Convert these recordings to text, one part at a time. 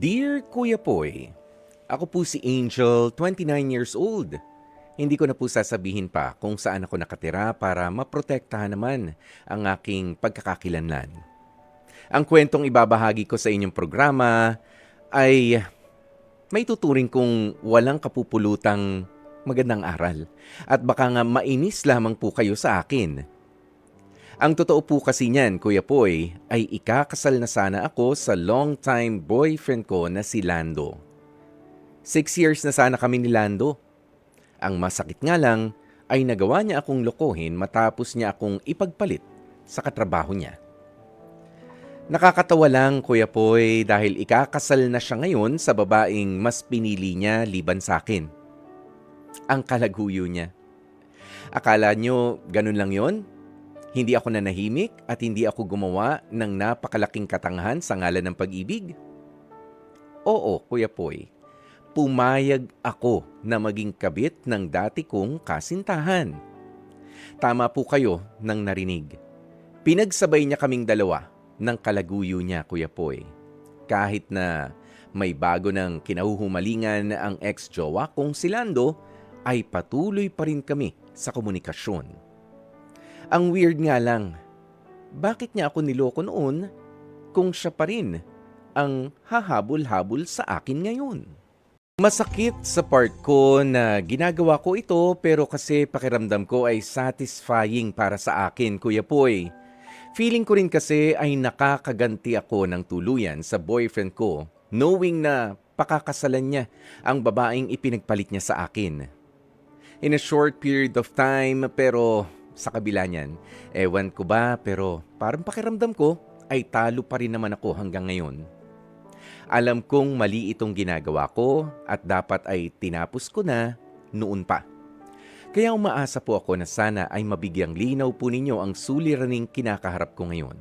Dear Kuya Poy, ako po si Angel, 29 years old. Hindi ko na po sasabihin pa kung saan ako nakatira para maprotektahan naman ang aking pagkakakilanlan. Ang kwentong ibabahagi ko sa inyong programa ay may tuturing kong walang kapupulutang magandang aral at baka nga mainis lamang po kayo sa akin. Ang totoo po kasi niyan, Kuya Poy, ay ikakasal na sana ako sa long-time boyfriend ko na si Lando. 6 years na sana kami ni Lando. Ang masakit nga lang ay nagawa niya akong lokohin matapos niya akong ipagpalit sa katrabaho niya. Nakakatawa lang, Kuya Poy, dahil ikakasal na siya ngayon sa babaeng mas pinili niya liban sa akin. Ang kalaguyo niya. Akala niyo ganun lang yon? Hindi ako nanahimik at hindi ako gumawa ng napakalaking katangahan sa ngalan ng pag-ibig? Oo, Kuya Poy. Pumayag ako na maging kabit ng dati kong kasintahan. Tama po kayo nang narinig. Pinagsabay niya kaming dalawa ng kalaguyo niya, Kuya Poy. Kahit na may bago ng kinahuhumalingan ang ex-jowa kong si Lando, ay patuloy pa rin kami sa komunikasyon. Ang weird nga lang, bakit niya ako niloko noon kung siya pa rin ang hahabol-habol sa akin ngayon? Masakit sa part ko na ginagawa ko ito pero kasi pakiramdam ko ay satisfying para sa akin, Kuya Poy. Feeling ko rin kasi ay nakakaganti ako ng tuluyan sa boyfriend ko knowing na pakakasalan niya ang babaeng ipinagpalit niya sa akin. In a short period of time pero sa kabila niyan, ewan ko ba pero parang pakiramdam ko ay talo pa rin naman ako hanggang ngayon. Alam kong mali itong ginagawa ko at dapat ay tinapos ko na noon pa. Kaya umaasa po ako na sana ay mabigyang linaw po ninyo ang suliraning kinakaharap ko ngayon.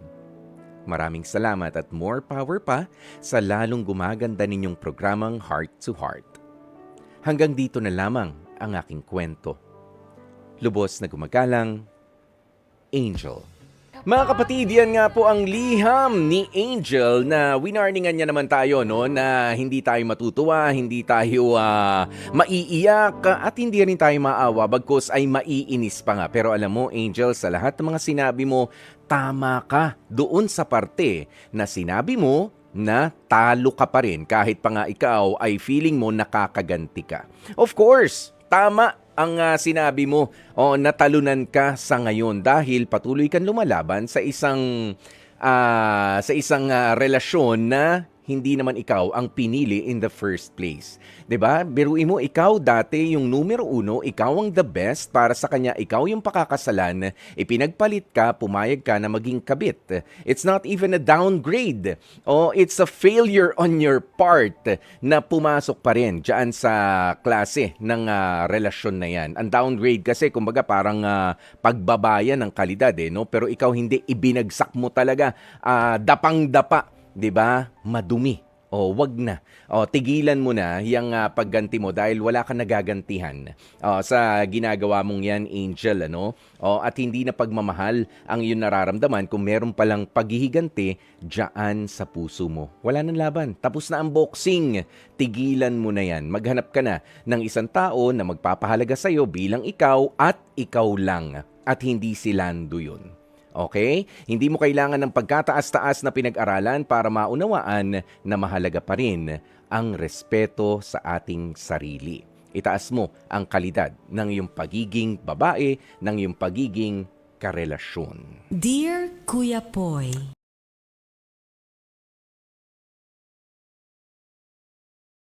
Maraming salamat at more power pa sa lalong gumaganda ninyong programang Heart to Heart. Hanggang dito na lamang ang aking kwento. Lubos na gumagalang, Angel. Mga kapatid, yan nga po ang liham ni Angel na winarningan niya naman tayo, no, na hindi tayo matutuwa, hindi tayo maiiyak at hindi rin tayo maawa bagkus ay maiinis pa nga. Pero alam mo, Angel, sa lahat ng mga sinabi mo, tama ka doon sa parte na sinabi mo na talo ka pa rin kahit pa nga ikaw ay feeling mo nakakaganti ka. Of course, tama ang sinabi mo, natalunan ka sa ngayon dahil patuloy kang lumalaban sa isang relasyon na hindi naman ikaw ang pinili in the first place. 'Di ba? Biruin mo, ikaw dati yung numero 1, ikaw ang the best para sa kanya, ikaw yung pakakasalan, ipinagpalit ka, pumayag ka na maging kabit. It's not even a downgrade. It's a failure on your part na pumasok pa rin diyan sa klase ng relasyon na 'yan. Ang downgrade kasi kumbaga parang pagbabayan ng kalidad no? Pero ikaw hindi, ibinagsak mo talaga dapang-dapa. 'Di ba? Madumi. Wag na. Tigilan mo na yung pagganti mo dahil wala kang nagagantihan sa ginagawa mong yan, Angel, ano? At hindi na pagmamahal ang iyong nararamdaman kung meron palang paghihiganti diyan sa puso mo. Wala nang laban. Tapos na ang boxing. Tigilan mo na yan. Maghanap ka na ng isang tao na magpapahalaga sa iyo bilang ikaw at ikaw lang. At hindi si Lando yun. Okay? Hindi mo kailangan ng pagkataas-taas na pinag-aralan para maunawaan na mahalaga pa rin ang respeto sa ating sarili. Itaas mo ang kalidad ng iyong pagiging babae, ng iyong pagiging karelasyon. Dear Kuya Poy,